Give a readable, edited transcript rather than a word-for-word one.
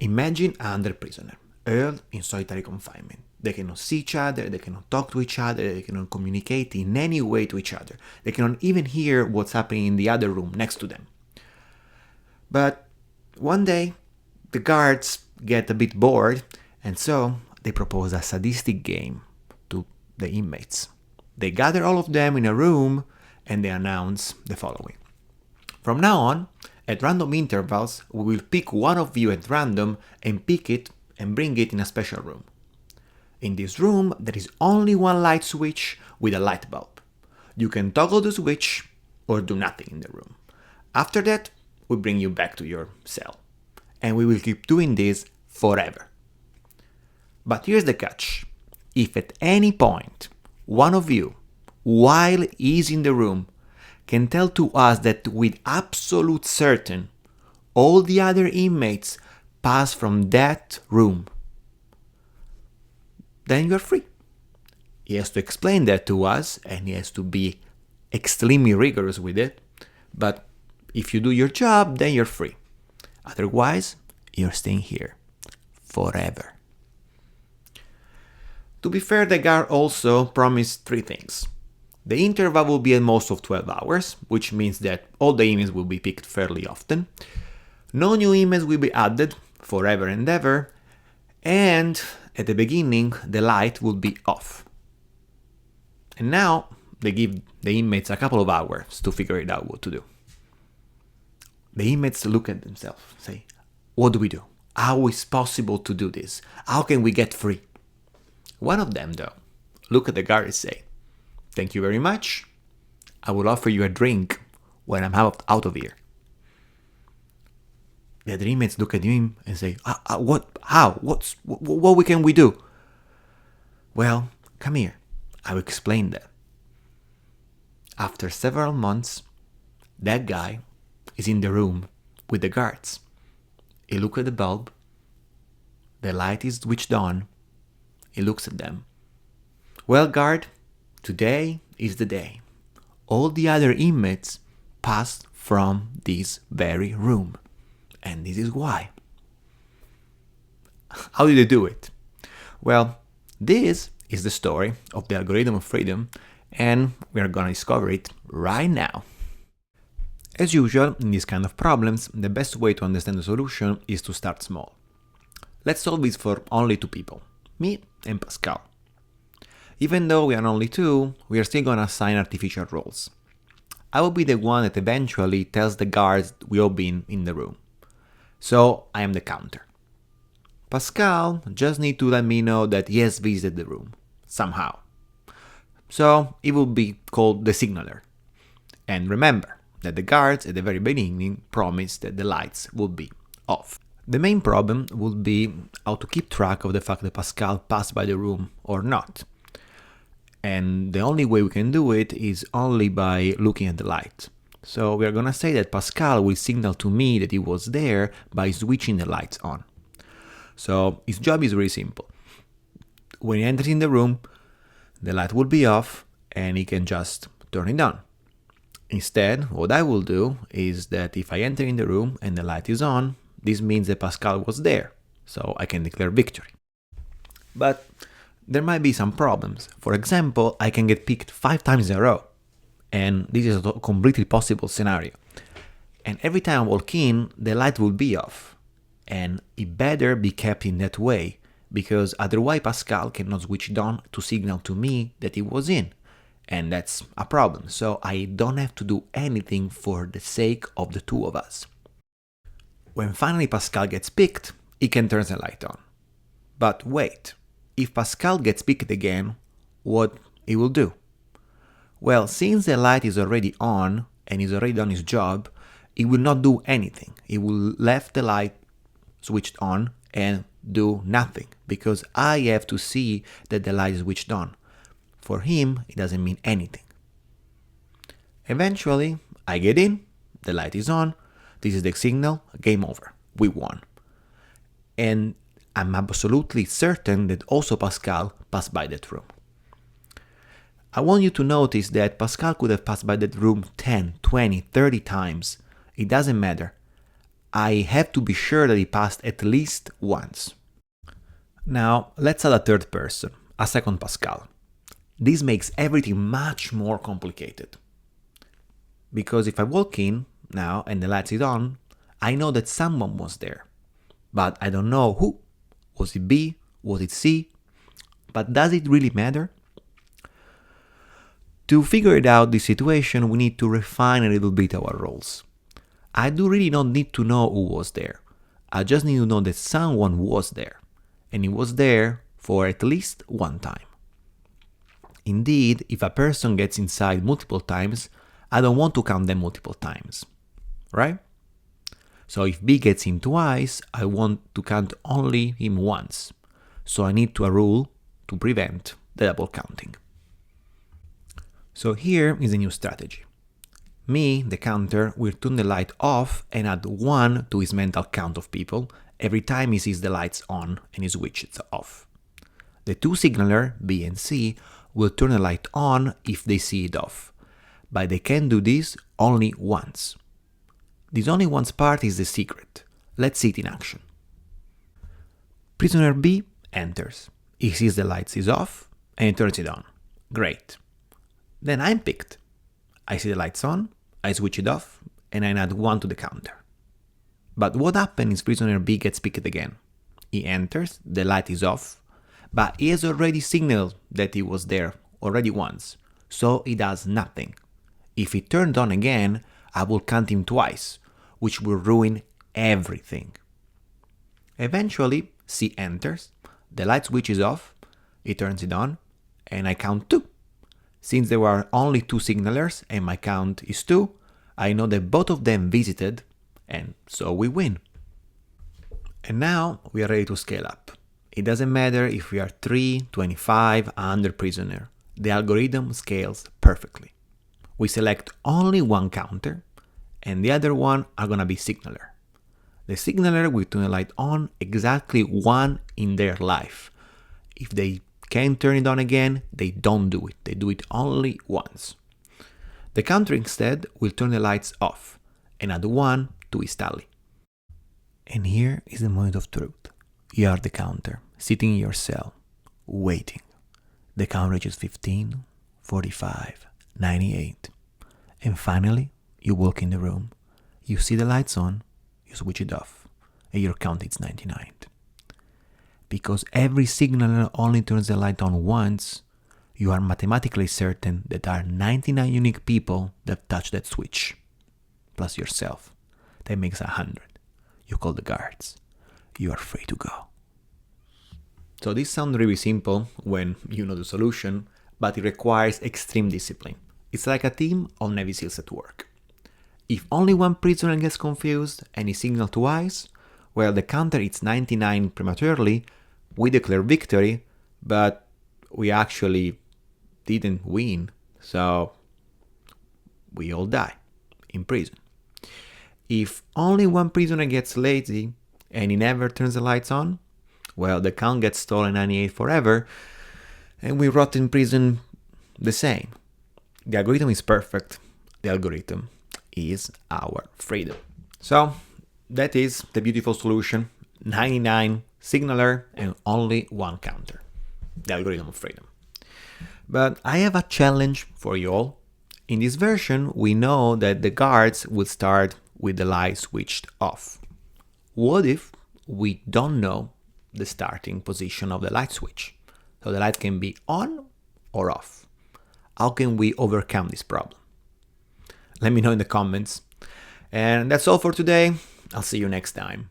Imagine another prisoner, held in solitary confinement. They cannot see each other, they cannot talk to each other, they cannot communicate in any way to each other. They cannot even hear what's happening in the other room next to them. But one day, the guards get a bit bored, and so they propose a sadistic game to the inmates. They gather all of them in a room and they announce the following. From now on, at random intervals, we will pick one of you at random and pick it and bring it in a special room. In this room, there is only one light switch with a light bulb. You can toggle the switch or do nothing in the room. After that, we bring you back to your cell. And we will keep doing this forever. But here's the catch. If at any point, one of you, while he's in the room, can tell to us that with absolute certain, all the other inmates pass from that room, then you're free. He has to explain that to us, and he has to be extremely rigorous with it, but if you do your job, then you're free. Otherwise, you're staying here forever. To be fair, the guard also promised 3 things. The interval will be at most of 12 hours, which means that all the inmates will be picked fairly often. No new inmates will be added forever and ever, and at the beginning, the light will be off. And now, they give the inmates a couple of hours to figure it out what to do. The inmates look at themselves, say, what do we do? How is possible to do this? How can we get free? One of them, though, look at the guard and say, thank you very much. I will offer you a drink when I'm out of here. The other inmates look at him and say, what? How? What can we do? Well, come here. I will explain that. After several months, that guy is in the room with the guards. He looks at the bulb. The light is switched on. He looks at them. Well, guard, today is the day. All the other inmates passed from this very room. And this is why. How did they do it? Well, this is the story of the algorithm of freedom, and we are going to discover it right now. As usual, in these kind of problems, the best way to understand the solution is to start small. Let's solve this for only 2 people, me and Pascal. Even though we are only 2, we are still going to assign artificial roles. I will be the one that eventually tells the guards we all been in the room. So I am the counter. Pascal just need to let me know that he has visited the room, somehow. So he will be called the signaler. And remember that the guards at the very beginning promised that the lights will be off. The main problem would be how to keep track of the fact that Pascal passed by the room or not. And the only way we can do it is only by looking at the light. So we are gonna say that Pascal will signal to me that he was there by switching the lights on. So his job is really simple. When he enters in the room, the light will be off and he can just turn it on. Instead, what I will do is that if I enter in the room and the light is on, this means that Pascal was there, so I can declare victory. But there might be some problems. For example, I can get picked 5 times in a row. And this is a completely possible scenario. And every time I walk in, the light will be off. And it better be kept in that way, because otherwise Pascal cannot switch it on to signal to me that he was in. And that's a problem. So I don't have to do anything for the sake of the 2 of us. When finally Pascal gets picked, he can turn the light on. But wait, if Pascal gets picked again, what he will do? Well, since the light is already on and he's already done his job, he will not do anything. He will leave the light switched on and do nothing, because I have to see that the light is switched on. For him, it doesn't mean anything. Eventually, I get in, the light is on, this is the signal, game over, we won. And I'm absolutely certain that also Pascal passed by that room. I want you to notice that Pascal could have passed by that room 10, 20, 30 times. It doesn't matter. I have to be sure that it passed at least once. Now, let's add a third person, a second Pascal. This makes everything much more complicated. Because if I walk in now and the lights is on, I know that someone was there. But I don't know who. Was it B? Was it C? But does it really matter? To figure it out, this situation, we need to refine a little bit our roles. I do really not need to know who was there. I just need to know that someone was there. And he was there for at least one time. Indeed, if a person gets inside multiple times, I don't want to count them multiple times. Right? So if B gets in twice, I want to count only him once. So I need a rule to prevent the double counting. So here is a new strategy. Me, the counter, will turn the light off and add 1 to his mental count of people every time he sees the lights on and he switches off. The two signaler, B and C, will turn the light on if they see it off, but they can do this only once. This only once part is the secret. Let's see it in action. Prisoner B enters. He sees the lights is off and he turns it on. Great. Then I'm picked. I see the lights on, I switch it off, and I add 1 to the counter. But what happens if prisoner B gets picked again? He enters, the light is off, but he has already signaled that he was there already once, so he does nothing. If he turned on again, I will count him twice, which will ruin everything. Eventually, C enters, the light switches off, he turns it on, and I count 2. Since there were only 2 signalers and my count is 2, I know that both of them visited, and so we win. And now we are ready to scale up. It doesn't matter if we are 3, 25, 100 prisoner. The algorithm scales perfectly. We select only one counter, and the other one are gonna be signaler. The signaler will turn the light on exactly one in their life. If they can't turn it on again, they don't do it. They do it only once. The counter instead will turn the lights off and add 1 to his tally. And here is the moment of truth. You are the counter, sitting in your cell, waiting. The count reaches 15, 45, 98. And finally, you walk in the room. You see the lights on, you switch it off, and your count is 99. Because every signaler only turns the light on once, you are mathematically certain that there are 99 unique people that touch that switch, plus yourself. That makes 100. You call the guards. You are free to go. So this sounds really simple when you know the solution, but it requires extreme discipline. It's like a team of Navy SEALs at work. If only one prisoner gets confused and he signals twice, well, the counter hits 99 prematurely, we declare victory, but we actually didn't win, so we all die in prison. If only one prisoner gets lazy and he never turns the lights on, well, the count gets stolen 98 forever, and we rot in prison the same. The algorithm is perfect. The algorithm is our freedom. So that is the beautiful solution. 99 signaler and only one counter. The algorithm of freedom. But I have a challenge for you all. In this version, we know that the guards will start with the light switched off. What if we don't know the starting position of the light switch? So the light can be on or off. How can we overcome this problem? Let me know in the comments. And that's all for today. I'll see you next time.